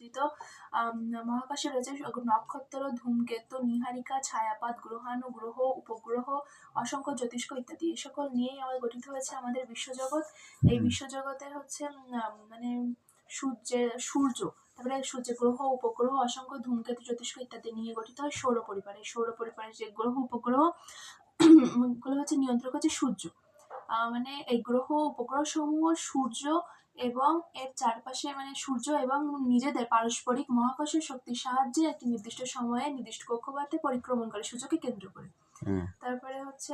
বিস্তৃত মহাকাশে রয়েছে নক্ষত্র, ধূমকেতু, নীহারিকা, ছায়াপথ, গ্রহাণু, গ্রহ, উপগ্রহ, অসংখ্য জ্যোতিষ্ক ইত্যাদি। এই সকল নিয়েই আমাদের গঠিত হয়েছে আমাদের বিশ্বজগৎ। এই বিশ্বজগতের হচ্ছে মানে সূর্য, তারপরে সূর্যের গ্রহ, উপগ্রহ, অসংখ্য ধূমকেতু, জ্যোতিষ্ক ইত্যাদি নিয়ে গঠিত হয় সৌর পরিবার। এই সৌর পরিবারের যে গ্রহ উপগ্রহ গুলো হচ্ছে নিয়ন্ত্রক হচ্ছে সূর্য। মানে এই গ্রহ উপগ্রহ সমূহ সূর্য এবং এর চারপাশে মানে সূর্য এবং নিজেদের পারস্পরিক মহাকর্ষীয় শক্তির সাহায্যে একটি নির্দিষ্ট সময়ে নির্দিষ্ট কক্ষপথে পরিক্রমণ করে সূর্যকে কেন্দ্র করে। তারপরে হচ্ছে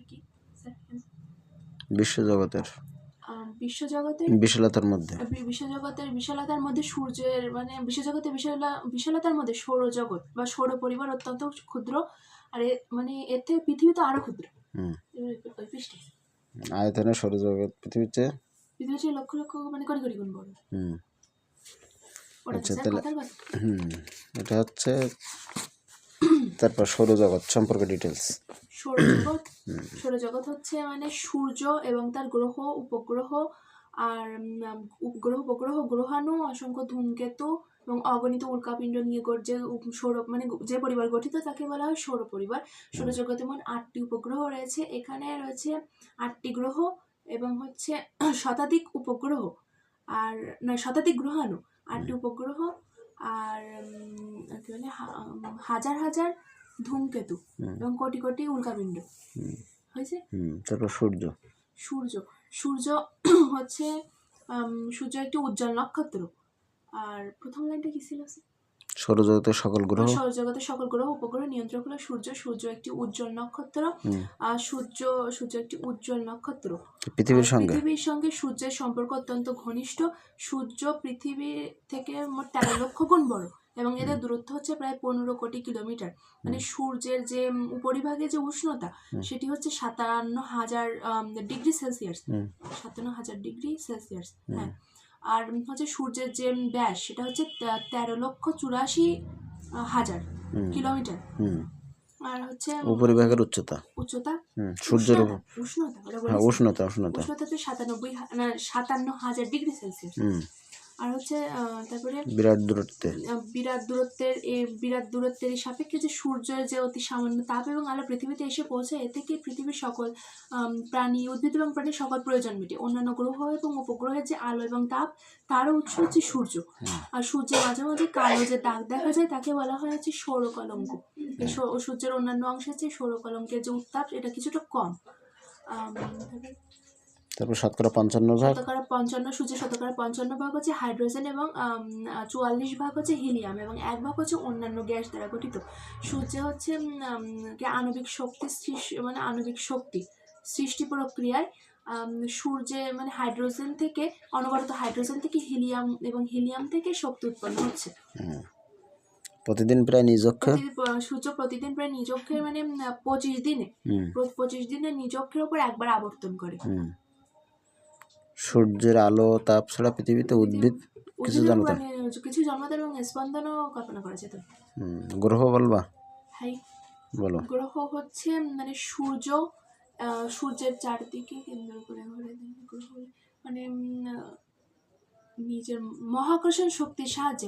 কি বিশ্বজগতের বিশালতার মধ্যে সূর্যের মানে বিশ্বজগতের বিশালতার মধ্যে সৌরজগৎ বা সৌর পরিবার অত্যন্ত ক্ষুদ্র, আর মানে এর থেকে পৃথিবী তো আরো ক্ষুদ্র। আয়তনে সৌরজগৎ পৃথিবীর চেয়ে লক্ষ লক্ষ মানে কোটি কোটি গুণ বড়। আচ্ছা, তাহলে এটা হচ্ছে তারপর সৌরজগৎ সম্পর্কে ডিটেলস। সৌরজগৎ হচ্ছে মানে সূর্য এবং তার গ্রহ উপগ্রহ আর উপগ্রহ গ্রহাণু, অসংখ্য ধূমকেতু এবং অগণিত উল্কাপিণ্ড নিয়ে যে সৌর মানে যে পরিবার গঠিত তাকে বলা হয় সৌর পরিবার। সৌরজগতে মোট 8টি উপগ্রহ রয়েছে। এখানে রয়েছে 8টি গ্রহ এবং হচ্ছে শতাধিক উপগ্রহ আর শতাধিক গ্রহাণু, 8টি উপগ্রহ আর কি বলে হাজার হাজার ধূমকেতু এবং কোটি কোটি উল্কাপিণ্ড হয়েছে। তারপর সূর্য হচ্ছে সূর্য একটি উজ্জ্বল নক্ষত্র। আর প্রথম লাইনটা কি ছিল? সৌরজগতের সকল গ্রহ উপগ্রহ নিয়ন্ত্রক হলো সূর্য। সূর্য একটি উজ্জ্বল নক্ষত্র। আর সূর্য একটি উজ্জ্বল নক্ষত্র। পৃথিবীর সঙ্গে সূর্যের সম্পর্ক অত্যন্ত ঘনিষ্ঠ। সূর্য পৃথিবী থেকে মোট 13 লক্ষ গুণ বড় এবং এদের দূরত্ব হচ্ছে প্রায় 15 কোটি কিলোমিটার। মানে সূর্যের যে উপরিভাগে যে উষ্ণতা সেটি হচ্ছে 57,000 ডিগ্রি সেলসিয়াস। 57,000 degree Celsius. হ্যাঁ, আর হচ্ছে সূর্যের যে ব্যাস সেটা হচ্ছে 13,84,000 কিলোমিটার। আর হচ্ছে উপরিভাগের উচ্চতা সূর্যের উষ্ণতা 57,000 ডিগ্রি সেলসিয়াস। আর হচ্ছে তারপরে বিরাট দূরত্বের সাপেক্ষে যে সূর্যের যে অতি সামান্য তাপ এবং আলো পৃথিবীতে এসে পৌঁছায়, এ থেকে পৃথিবীর সকল প্রাণী, উদ্ভিদ এবং প্রাণীর সকল প্রয়োজন মেটে। অন্যান্য গ্রহ এবং উপগ্রহের যে আলো এবং তাপ তারও উৎস হচ্ছে সূর্য। আর সূর্যের মাঝে মাঝে কালো যে দাগ দেখা যায় তাকে বলা হয় হচ্ছে সৌরকলঙ্ক। সূর্যের অন্যান্য অংশে হচ্ছে সৌরকলঙ্কের যে উত্তাপ এটা কিছুটা কম। তারপর শতকরা 55 সূর্যের শতকরা 55 ভাগ হচ্ছে হাইড্রোজেন এবং 44 ভাগ হচ্ছে হিলিয়াম এবং 1 ভাগ হচ্ছে অন্যান্য গ্যাস দ্বারা গঠিত। সূর্য হচ্ছে আণবিক শক্তি সৃষ্টি প্রক্রিয়ায় সূর্যে মানে হাইড্রোজেন থেকে অনবরত হাইড্রোজেন থেকে হিলিয়াম থেকে শক্তি উৎপন্ন হচ্ছে। প্রতিদিন প্রায় সূর্য প্রতিদিন প্রায় নিজ অক্ষের মানে 25 দিনে নিজ অক্ষের উপর একবার আবর্তন করে। সূর্যের আলো তাপ ছাড়া পৃথিবীতে উদ্ভিদ কিছু জন্মদান এবং স্পন্দনও কল্পনা করা যেত। গ্রহ বলবা? হ্যাঁ, বলো। গ্রহ হচ্ছে মানে সূর্যের চারদিকে কেন্দ্র করে গ্রহ মানে নিজের মহাকর্ষণ শক্তির সাহায্যে